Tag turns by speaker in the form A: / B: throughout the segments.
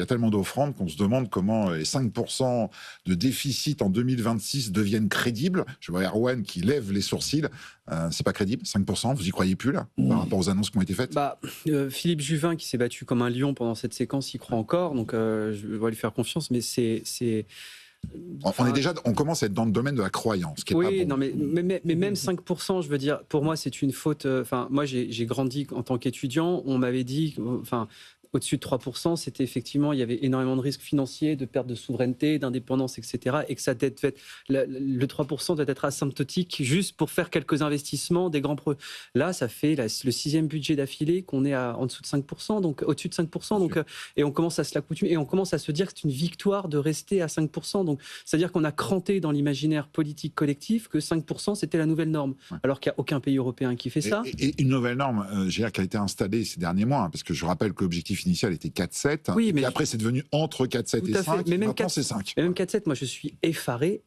A: y a tellement d'offrandes qu'on se demande comment les 5% de déficit en 2026 deviennent crédibles. Je vois Erwan qui lève les sourcils. C'est pas crédible, 5%, vous y croyez plus là, par rapport aux annonces qui ont été faites?
B: Philippe Juvin, qui s'est battu comme un lion pendant cette séquence, y croit encore, donc je vais lui faire confiance, mais
A: on commence à être dans le domaine de la croyance, qui est pas bon.
B: Mais même 5%, je veux dire, pour moi, c'est une faute. Moi, j'ai grandi en tant qu'étudiant. On m'avait dit, au-dessus de 3%, c'était effectivement, il y avait énormément de risques financiers, de perte de souveraineté, d'indépendance, etc. Et que ça devait être, le 3% doit être asymptotique juste pour faire quelques investissements, des grands projets. Là, ça fait le 6e budget d'affilée qu'on est en dessous de 5%, donc au-dessus de 5%. Donc, et on commence à se l'accoutumer et on commence à se dire que c'est une victoire de rester à 5%. Donc, c'est-à-dire qu'on a cranté dans l'imaginaire politique collectif que 5%, c'était la nouvelle norme. Ouais. Alors qu'il n'y a aucun pays européen qui fait ça.
A: Et une nouvelle norme, qui a été installée ces derniers mois, parce que je rappelle que l'objectif initial était 4,7, oui, et après c'est devenu entre 4,7 et 5, mais maintenant c'est 5.
B: Mais même 4,7, moi je suis effaré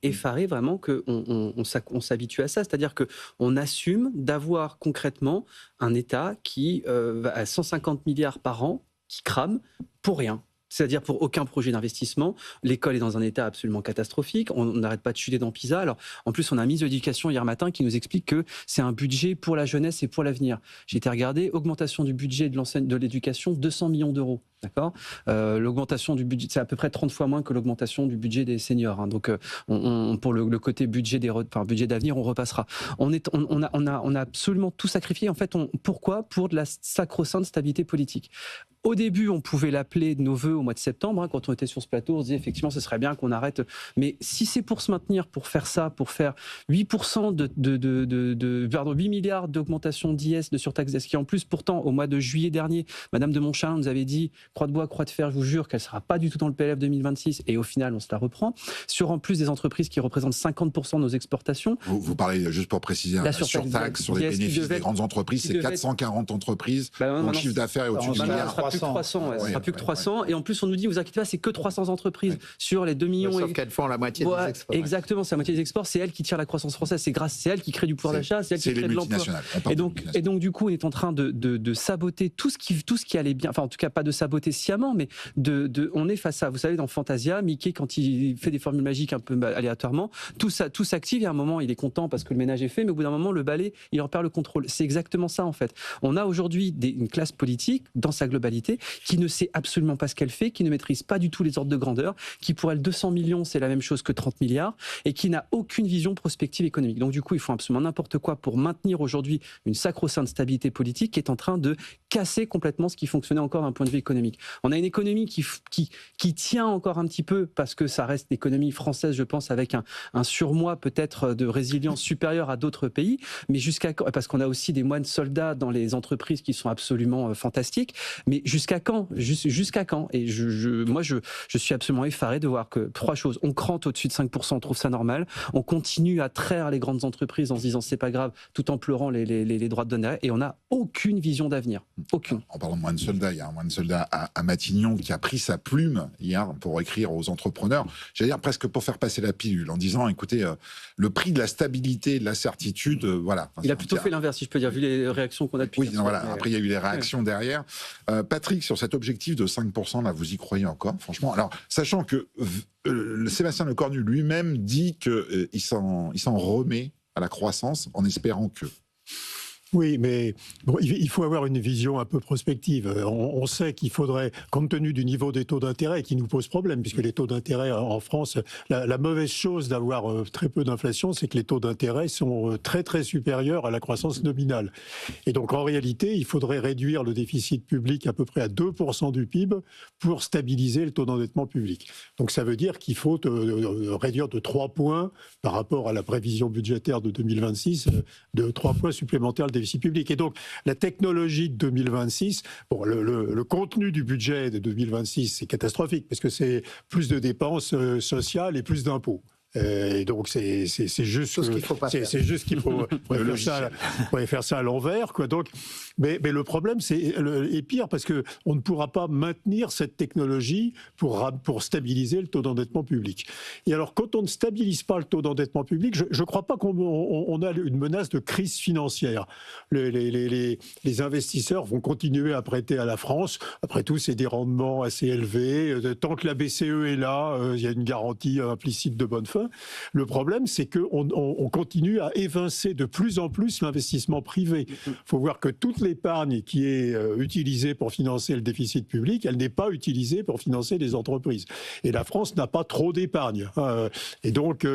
B: vraiment qu'on s'habitue à ça, c'est-à-dire qu'on assume d'avoir concrètement un État qui va à 150 milliards par an, qui crame pour rien. C'est-à-dire pour aucun projet d'investissement. L'école est dans un état absolument catastrophique. On n'arrête pas de chuter dans PISA. Alors, en plus, on a un ministre de l'Éducation hier matin qui nous explique que c'est un budget pour la jeunesse et pour l'avenir. J'ai été regarder, augmentation du budget de l'éducation, 200 millions d'euros. D'accord. L'augmentation du budget, c'est à peu près 30 fois moins que l'augmentation du budget des seniors. Hein. Donc, pour le côté budget budget d'avenir, on repassera. On a absolument tout sacrifié. En fait, pourquoi ? Pour de la sacro-sainte stabilité politique. Au début, on pouvait l'appeler de nos voeux au mois de septembre. Hein, quand on était sur ce plateau, on se disait effectivement, ce serait bien qu'on arrête. Mais si c'est pour se maintenir, pour faire ça, pour faire 8% 8 milliards d'augmentation d'IS, de surtaxe d'IS, qui en plus, pourtant, au mois de juillet dernier, Madame de Montchalin nous avait dit, croix de bois, croix de fer, je vous jure qu'elle ne sera pas du tout dans le PLF 2026. Et au final, on se la reprend. Sur en plus des entreprises qui représentent 50% de nos exportations.
A: Vous parlez, juste pour préciser, la surtaxe sur les bénéfices des grandes entreprises, c'est 440 entreprises. Mon chiffre d'affaires est au-dessus de milliards.
B: Plus que 300, ouais, ça sera plus que 300. Et en plus, on nous dit, vous inquiétez pas, c'est que 300 entreprises sur les 2 millions.
C: Sauf qu'elles font la moitié des exports.
B: Exactement, c'est la moitié des exports. C'est elles qui tirent la croissance française. C'est elles qui créent du pouvoir d'achat. C'est elles qui créent de l'emploi. Et donc, du coup, on est en train de saboter tout ce qui allait bien. Enfin, en tout cas, pas de saboter sciemment, mais on est face à, vous savez, dans Fantasia, Mickey, quand il fait des formules magiques un peu aléatoirement, tout s'active. Et à un moment, il est content parce que le ménage est fait, mais au bout d'un moment, le balai, il en perd le contrôle. C'est exactement ça, en fait. On a aujourd'hui une classe politique, dans sa globalité, qui ne sait absolument pas ce qu'elle fait, qui ne maîtrise pas du tout les ordres de grandeur, qui pour elle 200 millions c'est la même chose que 30 milliards et qui n'a aucune vision prospective économique. Donc du coup ils font absolument n'importe quoi pour maintenir aujourd'hui une sacro-sainte stabilité politique qui est en train de casser complètement ce qui fonctionnait encore d'un point de vue économique. On a une économie qui tient encore un petit peu parce que ça reste l'économie française, je pense, avec un surmoi peut-être de résilience supérieure à d'autres pays, mais parce qu'on a aussi des moines soldats dans les entreprises qui sont absolument fantastiques, mais jusqu'à quand ? Jusqu'à quand ? Et moi, je suis absolument effaré de voir que 3 choses. On crante au-dessus de 5%, on trouve ça normal. On continue à traire les grandes entreprises en se disant c'est pas grave, tout en pleurant les droits de donner. Et on n'a aucune vision d'avenir. Aucune.
A: En parlant de moine soldat, il y a un moine soldat à Matignon qui a pris sa plume hier pour écrire aux entrepreneurs. J'allais dire presque pour faire passer la pilule en disant écoutez, le prix de la stabilité, de la certitude, voilà.
B: Il a plutôt fait l'inverse, si je peux dire, vu les réactions qu'on a depuis.
A: Oui, voilà. Après, il y a eu les réactions derrière. Patrick, sur cet objectif de 5%, là, vous y croyez encore, franchement? Alors, sachant que Sébastien Lecornu lui-même dit qu'il s'en remet à la croissance en espérant que...
D: Oui, mais bon, il faut avoir une vision un peu prospective. On sait qu'il faudrait, compte tenu du niveau des taux d'intérêt qui nous pose problème, puisque les taux d'intérêt en France, la mauvaise chose d'avoir très peu d'inflation, c'est que les taux d'intérêt sont très très supérieurs à la croissance nominale. Et donc en réalité, il faudrait réduire le déficit public à peu près à 2% du PIB pour stabiliser le taux d'endettement public. Donc ça veut dire qu'il faut réduire de 3 points par rapport à la prévision budgétaire de 2026, de 3 points supplémentaires le déficit public. Et donc, la technologie de 2026, bon, le contenu du budget de 2026, c'est catastrophique, parce que c'est plus de dépenses sociales et plus d'impôts. Et donc c'est juste
C: ce qu'il faut pas faire.
D: C'est juste qu'il faut faire ça à l'envers, quoi. Donc, mais le problème est pire parce que on ne pourra pas maintenir cette technologie pour stabiliser le taux d'endettement public. Et alors quand on ne stabilise pas le taux d'endettement public, je ne crois pas qu'on a une menace de crise financière. Les investisseurs vont continuer à prêter à la France. Après tout, c'est des rendements assez élevés. Tant que la BCE est là, il y a une garantie implicite de bonne fin. Le problème, c'est qu'on continue à évincer de plus en plus l'investissement privé. Il faut voir que toute l'épargne qui est utilisée pour financer le déficit public, elle n'est pas utilisée pour financer les entreprises. Et la France n'a pas trop d'épargne. Et donc,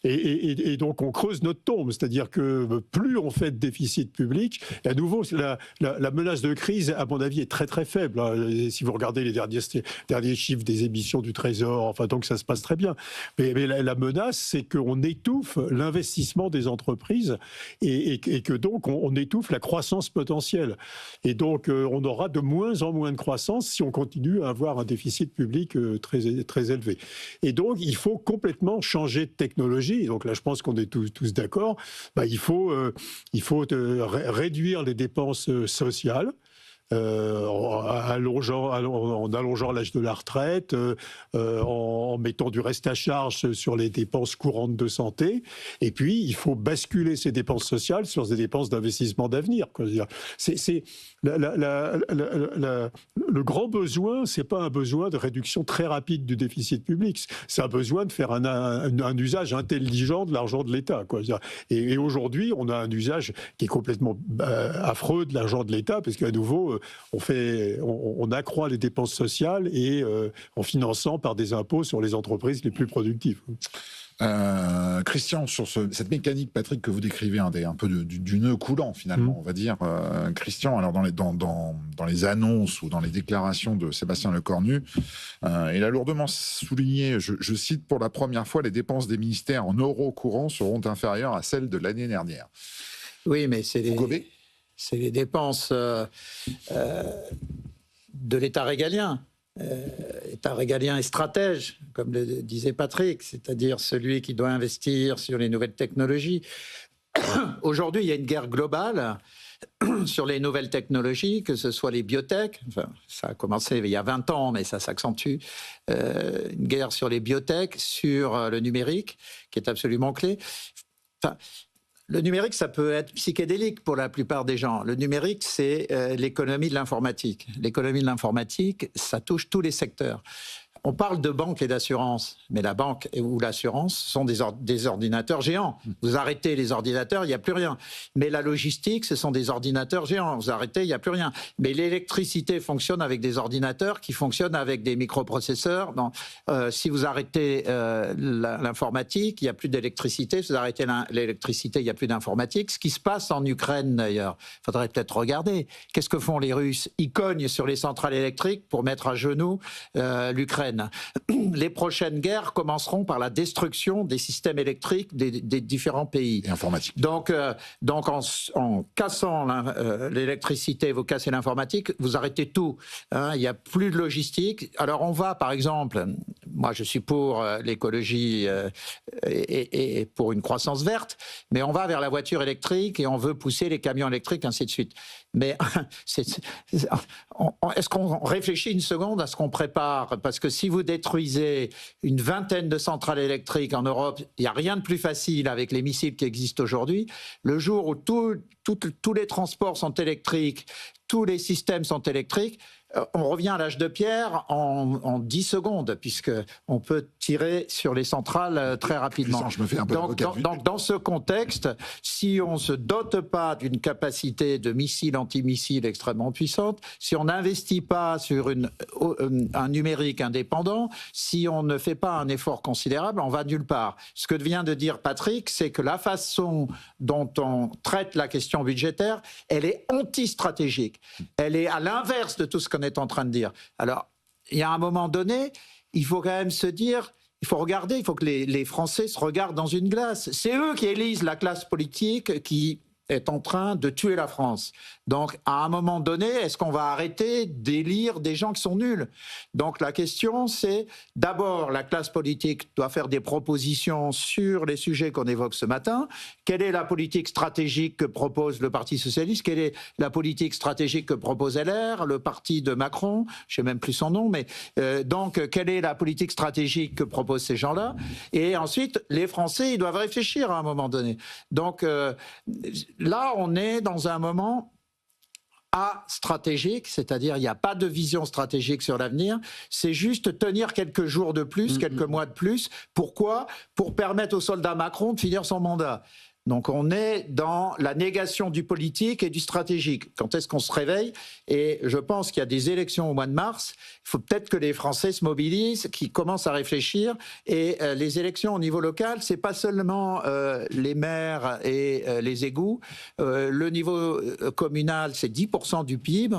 D: on creuse notre tombe. C'est-à-dire que plus on fait de déficit public, et à nouveau, la menace de crise, à mon avis, est très très faible. Si vous regardez les derniers chiffres des émissions du Trésor, enfin, donc ça se passe très bien. Mais la menace, c'est qu'on étouffe l'investissement des entreprises et que donc on étouffe la croissance potentielle. Et donc on aura de moins en moins de croissance si on continue à avoir un déficit public très, très élevé. Et donc il faut complètement changer de technologie. Et donc là, je pense qu'on est tous d'accord. Il faut réduire les dépenses sociales. En allongeant l'âge de la retraite, en mettant du reste à charge sur les dépenses courantes de santé. Et puis, il faut basculer ces dépenses sociales sur des dépenses d'investissement d'avenir. Le grand besoin, c'est pas un besoin de réduction très rapide du déficit public. C'est un besoin de faire un usage intelligent de l'argent de l'État. Et aujourd'hui, on a un usage qui est complètement affreux de l'argent de l'État, parce qu'à nouveau, on accroît les dépenses sociales et en finançant par des impôts sur les entreprises les plus productives.
A: Christian, sur cette mécanique, Patrick, que vous décrivez, un peu du nœud coulant, finalement, on va dire. Christian, alors dans les annonces ou dans les déclarations de Sébastien Lecornu, il a lourdement souligné, je cite, « Pour la première fois, les dépenses des ministères en euros courants seront inférieures à celles de l'année dernière ».
C: Oui, mais c'est les dépenses de l'État régalien. État régalien et stratège, comme le disait Patrick, c'est-à-dire celui qui doit investir sur les nouvelles technologies. Aujourd'hui, il y a une guerre globale sur les nouvelles technologies, que ce soit les biotech, enfin, ça a commencé il y a 20 ans, mais ça s'accentue, une guerre sur les biotech, sur le numérique, qui est absolument clé. Enfin, le numérique, ça peut être psychédélique pour la plupart des gens. Le numérique, c'est l'économie de l'informatique. L'économie de l'informatique, ça touche tous les secteurs. On parle de banque et d'assurance, mais la banque ou l'assurance sont des ordinateurs géants. Vous arrêtez les ordinateurs, il n'y a plus rien. Mais la logistique, ce sont des ordinateurs géants. Vous arrêtez, il n'y a plus rien. Mais l'électricité fonctionne avec des ordinateurs qui fonctionnent avec des microprocesseurs. Si vous arrêtez l'informatique, il n'y a plus d'électricité. Si vous arrêtez l'électricité, il n'y a plus d'informatique. Ce qui se passe en Ukraine, d'ailleurs, il faudrait peut-être regarder. Qu'est-ce que font les Russes? Ils cognent sur les centrales électriques pour mettre à genoux l'Ukraine. Les prochaines guerres commenceront par la destruction des systèmes électriques des différents pays.
A: Et informatique.
C: Donc en cassant l'électricité, vous cassez l'informatique, vous arrêtez tout. Il n'y a plus de logistique. Alors on va, par exemple, moi je suis pour l'écologie et pour une croissance verte, mais on va vers la voiture électrique et on veut pousser les camions électriques, ainsi de suite. Mais est-ce qu'on réfléchit une seconde à ce qu'on prépare? Parce que si vous détruisez une vingtaine de centrales électriques en Europe, il n'y a rien de plus facile avec les missiles qui existent aujourd'hui. Le jour où tous les transports sont électriques, tous les systèmes sont électriques, on revient à l'âge de pierre en 10 secondes, puisqu'on peut tirer sur les centrales très rapidement.
A: Je me fais un peu
C: donc, dans ce contexte, si on ne se dote pas d'une capacité de missiles, anti-missiles extrêmement puissante, si on n'investit pas sur un numérique indépendant, si on ne fait pas un effort considérable, on va nulle part. Ce que vient de dire Patrick, c'est que la façon dont on traite la question budgétaire, elle est anti-stratégique. Elle est à l'inverse de tout ce qu'on est en train de dire. Alors, il y a un moment donné, il faut quand même se dire, il faut regarder, il faut que les Français se regardent dans une glace. C'est eux qui élisent la classe politique qui est en train de tuer la France. Donc, à un moment donné, est-ce qu'on va arrêter d'élire des gens qui sont nuls? Donc, la question, c'est d'abord, la classe politique doit faire des propositions sur les sujets qu'on évoque ce matin. Quelle est la politique stratégique que propose le Parti socialiste? Quelle est la politique stratégique que propose LR, le parti de Macron? Je ne sais même plus son nom, mais donc, quelle est la politique stratégique que proposent ces gens-là? Et ensuite, les Français, ils doivent réfléchir à un moment donné. Donc, là, on est dans un moment stratégique, c'est-à-dire il n'y a pas de vision stratégique sur l'avenir, c'est juste tenir quelques jours de plus, quelques mois de plus. Pourquoi? Pour permettre au soldat Macron de finir son mandat. Donc on est dans la négation du politique et du stratégique. Quand est-ce qu'on se réveille? Et je pense qu'il y a des élections au mois de mars. Il faut peut-être que les Français se mobilisent, qu'ils commencent à réfléchir. Et les élections au niveau local, c'est pas seulement les maires et les égouts. Le niveau communal, c'est 10% du PIB,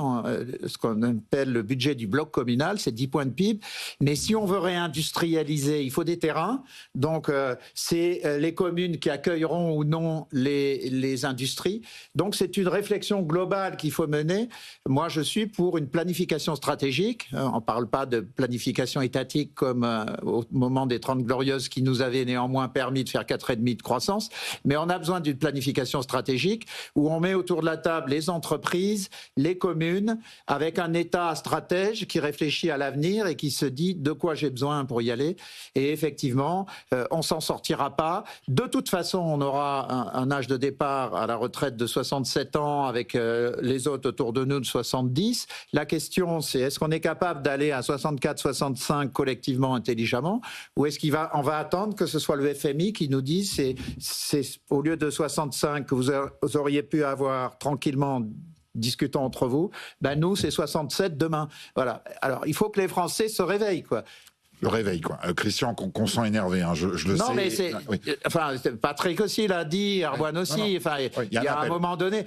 C: ce qu'on appelle le budget du bloc communal, c'est 10 points de PIB. Mais si on veut réindustrialiser, il faut des terrains. Donc c'est les communes qui accueilleront ou non les industries. Donc c'est une réflexion globale qu'il faut mener. Moi, je suis pour une planification stratégique. On ne parle pas de planification étatique comme au moment des 30 Glorieuses qui nous avaient néanmoins permis de faire 4,5 de croissance. Mais on a besoin d'une planification stratégique où on met autour de la table les entreprises, les communes, avec un État stratège qui réfléchit à l'avenir et qui se dit de quoi j'ai besoin pour y aller. Et effectivement, on s'en sortira pas. De toute façon, on aura un âge de départ à la retraite de 67 ans avec les autres autour de nous de 70. La question, c'est est-ce qu'on est capable d'aller à 64, 65 collectivement, intelligemment, ou est-ce on va attendre que ce soit le FMI qui nous dise c'est au lieu de 65 que vous auriez pu avoir tranquillement discutant entre vous, ben nous c'est 67 demain. Voilà. Alors il faut que les Français se réveillent, quoi.
A: Le réveil, quoi. Christian, qu'on sent énervé, hein, je le sais.
C: Non, mais c'est... Oui. Enfin, Patrick aussi l'a dit, Erwan aussi. Non. Enfin, oui, il y a un moment donné,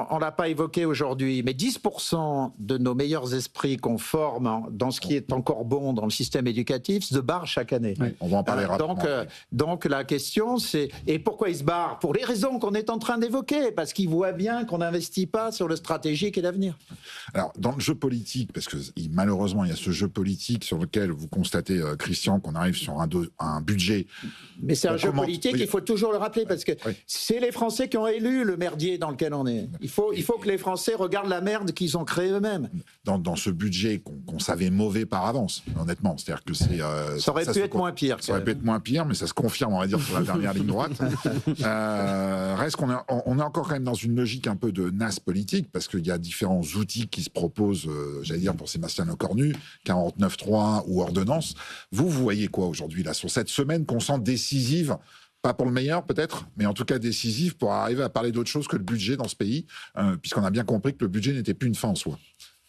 C: on ne l'a pas évoqué aujourd'hui, mais 10% de nos meilleurs esprits qu'on forme dans ce qui est encore bon dans le système éducatif se barrent chaque année.
A: Oui, on va en parler rapidement.
C: Donc la question, c'est... Et pourquoi ils se barrent? Pour les raisons qu'on est en train d'évoquer, parce qu'ils voient bien qu'on n'investit pas sur le stratégique et l'avenir.
A: Alors, dans le jeu politique, parce que malheureusement, il y a ce jeu politique sur lequel vous constatez, Christian, qu'on arrive sur un budget.
C: Mais c'est un jeu politique, il faut toujours le rappeler, parce que c'est les Français qui ont élu le merdier dans lequel on est. Il faut que les Français regardent la merde qu'ils ont créée eux-mêmes.
A: Dans ce budget qu'on savait mauvais par avance, honnêtement. C'est-à-dire que c'est...
C: ça aurait pu être moins pire.
A: Ça aurait pu être moins pire, mais ça se confirme, on va dire, sur la dernière ligne droite. Reste qu'on est encore quand même dans une logique un peu de nasse politique, parce qu'il y a différents outils qui se proposent, j'allais dire, pour Sébastien Lecornu, 49.3 ou ordonnance. Vous voyez quoi aujourd'hui, là, sur cette semaine qu'on sent décisive, pas pour le meilleur peut-être, mais en tout cas décisive pour arriver à parler d'autre chose que le budget dans ce pays, puisqu'on a bien compris que le budget n'était plus une fin en soi.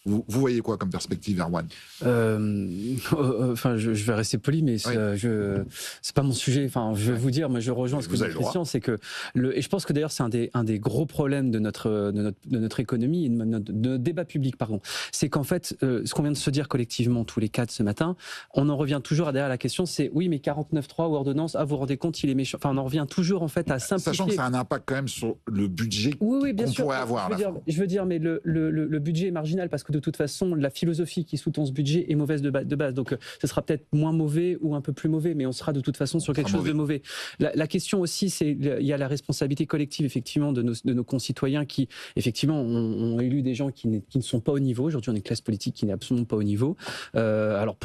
A: Vous voyez quoi comme perspective, Erwan?
B: Enfin, je vais rester poli, mais c'est pas mon sujet. Enfin, je vais vous dire, moi, je rejoins ce que dit Christian, c'est que et je pense que d'ailleurs c'est un des gros problèmes de notre économie et de notre débat public, pardon. C'est qu'en fait, ce qu'on vient de se dire collectivement tous les quatre ce matin, on en revient toujours derrière la question, c'est oui, mais 49.3 ou ordonnance, vous vous rendez compte, il est méchant. Enfin, on en revient toujours en fait à simplifier.
A: Sachant que ça a un impact quand même sur le budget qu'on pourrait avoir.
B: Je veux dire, mais le budget est marginal parce que de toute façon, la philosophie qui sous-tend ce budget est mauvaise de base. Donc, ce sera peut-être moins mauvais ou un peu plus mauvais, mais on sera de toute façon sur quelque chose de mauvais. La question aussi, c'est il y a la responsabilité collective, effectivement, de nos concitoyens qui, effectivement, ont élu des gens qui ne sont pas au niveau. Aujourd'hui, on est une classe politique qui n'est absolument pas au niveau. Alors,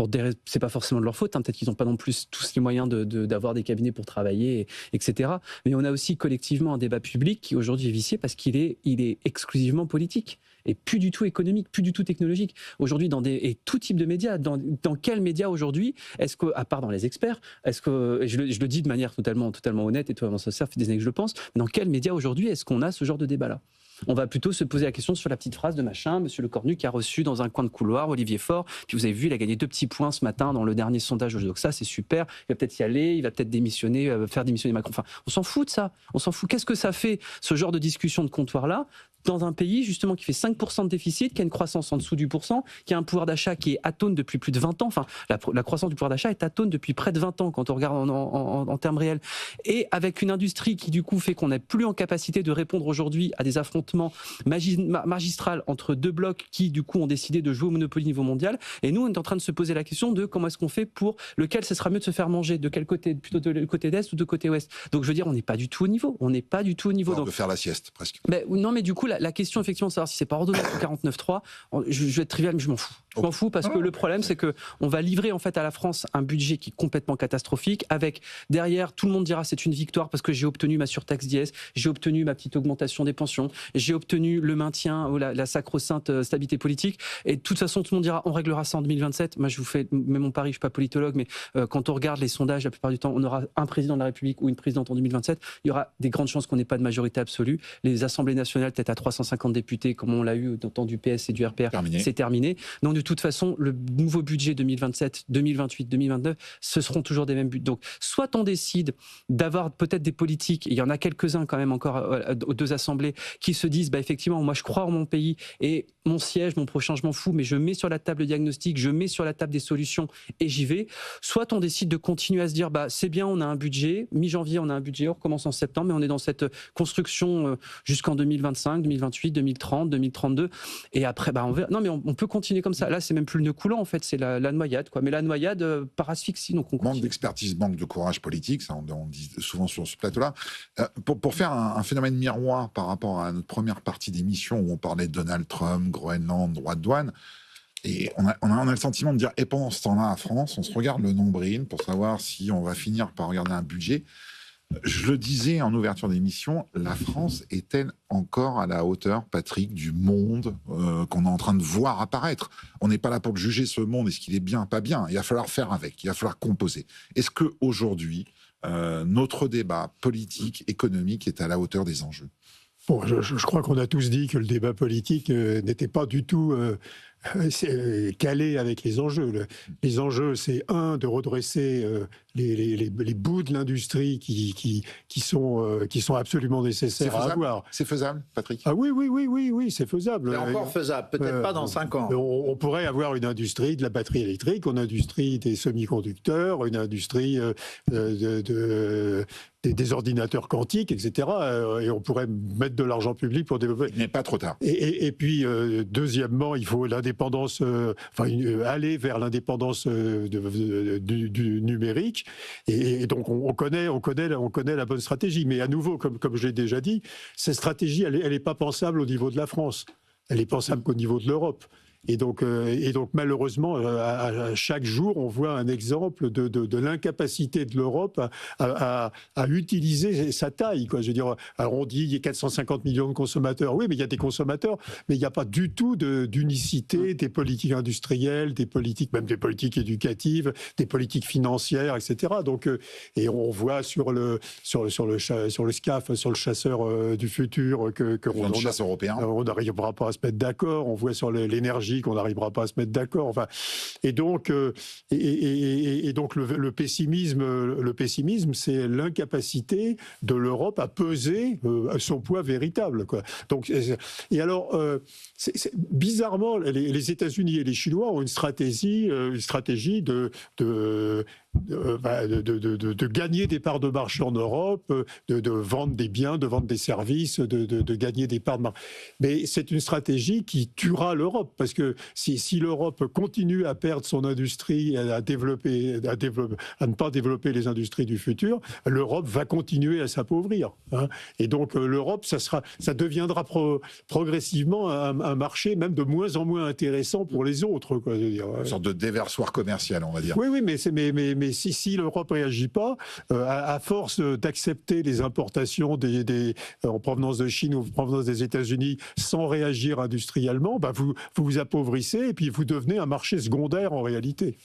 B: c'est pas forcément de leur faute. Hein. Peut-être qu'ils n'ont pas non plus tous les moyens d'avoir des cabinets pour travailler, etc. Mais on a aussi collectivement un débat public qui, aujourd'hui, est vicié parce qu'il est exclusivement politique. Et plus du tout économique, plus du tout technologique. Aujourd'hui, et tout type de médias, dans quels médias aujourd'hui, est-ce que, à part dans les experts, est-ce que, et je le dis de manière totalement honnête et totalement sincère, ça fait des années que je le pense, mais dans quels médias aujourd'hui est-ce qu'on a ce genre de débat-là? On va plutôt se poser la question sur la petite phrase de machin, Monsieur Lecornu qui a reçu dans un coin de couloir Olivier Faure, puis vous avez vu, il a gagné 2 petits points ce matin dans le dernier sondage, donc ça c'est super, il va peut-être y aller, il va peut-être démissionner, faire démissionner Macron, enfin on s'en fout de ça, on s'en fout. Qu'est-ce que ça fait, ce genre de discussion de comptoir-là, dans un pays justement qui fait 5% de déficit, qui a une croissance en dessous du %, qui a un pouvoir d'achat qui est atone depuis plus de 20 ans. Enfin, la croissance du pouvoir d'achat est atone depuis près de 20 ans quand on regarde en termes réels. Et avec une industrie qui du coup fait qu'on n'est plus en capacité de répondre aujourd'hui à des affrontements magistraux entre deux blocs qui du coup ont décidé de jouer au Monopoly niveau mondial. Et nous, on est en train de se poser la question de comment est-ce qu'on fait pour lequel ce sera mieux de se faire manger, de quel côté, plutôt de côté d'est ou de côté ouest. Donc je veux dire, on n'est pas du tout au niveau. On n'est pas du tout au niveau.
A: Donc, de faire la sieste presque.
B: Non, mais du coup, la question effectivement de savoir si c'est par ordonnance ou 49.3, je vais être trivial, mais je m'en fous. Je m'en fous parce que le problème, c'est que on va livrer en fait à la France un budget qui est complètement catastrophique. Avec derrière, tout le monde dira c'est une victoire parce que j'ai obtenu ma surtaxe d'IS, j'ai obtenu ma petite augmentation des pensions, j'ai obtenu le maintien ou la sacro-sainte stabilité politique. Et de toute façon, tout le monde dira on réglera ça en 2027. Moi, je vous fais même mon pari, je suis pas politologue, mais quand on regarde les sondages, la plupart du temps, on aura un président de la République ou une présidente en 2027. Il y aura des grandes chances qu'on n'ait pas de majorité absolue. Les assemblées nationales, peut-être à 350 députés, comme on l'a eu dans du PS et du RPR, c'est terminé. Donc de toute façon, le nouveau budget 2027, 2028, 2029, ce seront toujours des mêmes buts. Donc soit on décide d'avoir peut-être des politiques, et il y en a quelques-uns quand même encore aux deux assemblées, qui se disent effectivement, moi je crois en mon pays et mon siège, mon prochain, je m'en fous, mais je mets sur la table le diagnostic, je mets sur la table des solutions et j'y vais. Soit on décide de continuer à se dire, c'est bien, on a un budget, mi-janvier on a un budget, on recommence en septembre, mais on est dans cette construction jusqu'en 2025, 2028, 2030, 2032, et après, on verra. Non, mais on peut continuer comme ça. Là, c'est même plus le nœud coulant, en fait, c'est la noyade, quoi. Mais la noyade par asphyxie, donc on continue.
A: Manque d'expertise, manque de courage politique, ça on dit souvent sur ce plateau-là. Pour faire un phénomène miroir par rapport à notre première partie d'émission où on parlait de Donald Trump, Groenland, droit de douane, et on a le sentiment de dire, et pendant ce temps-là, à France, on se regarde le nombril pour savoir si on va finir par regarder un budget. Je le disais en ouverture d'émission, la France est-elle encore à la hauteur, Patrick, du monde qu'on est en train de voir apparaître? On n'est pas là pour juger ce monde, est-ce qu'il est bien, pas bien? Il va falloir faire avec, il va falloir composer. Est-ce qu'aujourd'hui, notre débat politique, économique est à la hauteur des enjeux?
D: Bon, je crois qu'on a tous dit que le débat politique n'était pas du tout calé avec les enjeux. Les enjeux, c'est de redresser les bouts de l'industrie qui sont absolument nécessaires à avoir.
A: C'est faisable, Patrick?
D: Ah oui, c'est faisable.
C: C'est encore faisable, peut-être pas dans 5 ans.
D: On pourrait avoir une industrie de la batterie électrique, une industrie des semi-conducteurs, une industrie des ordinateurs quantiques, etc. Et on pourrait mettre de l'argent public pour développer.
A: Il n'est pas trop tard.
D: Et puis, deuxièmement, il faut l'indépendance, aller vers l'indépendance du numérique. Et donc, on connaît la bonne stratégie. Mais à nouveau, comme je l'ai déjà dit, cette stratégie, elle n'est pas pensable au niveau de la France. Elle est pensable qu'au niveau de l'Europe. Et donc malheureusement, à chaque jour, on voit un exemple de l'incapacité de l'Europe à utiliser sa taille, quoi. Je veux dire, alors on dit il y a 450 millions de consommateurs. Oui, mais il y a des consommateurs, mais il n'y a pas du tout d'unicité des politiques industrielles, même des politiques éducatives, des politiques financières, etc. Donc, et on voit sur le SCAF, sur le chasseur du futur, on n'arrivera pas à se mettre d'accord. On voit sur l'énergie qu'on n'arrivera pas à se mettre d'accord. Enfin, et donc le pessimisme, c'est l'incapacité de l'Europe à peser son poids véritable, quoi. Donc, et alors, bizarrement, les États-Unis et les Chinois ont une stratégie de gagner des parts de marché en Europe, de vendre des biens, de vendre des services, de gagner des parts de marché. Mais c'est une stratégie qui tuera l'Europe, parce que si l'Europe continue à perdre son industrie, à ne pas développer les industries du futur, l'Europe va continuer à s'appauvrir, hein. Et donc l'Europe, ça deviendra progressivement un marché même de moins en moins intéressant pour les autres, quoi, je veux dire.
A: Une sorte de déversoir commercial, on va dire.
D: Oui, mais si l'Europe ne réagit pas, à force d'accepter les importations en provenance de Chine ou en provenance des États-Unis sans réagir industriellement, vous vous appauvrissez et puis vous devenez un marché secondaire en réalité.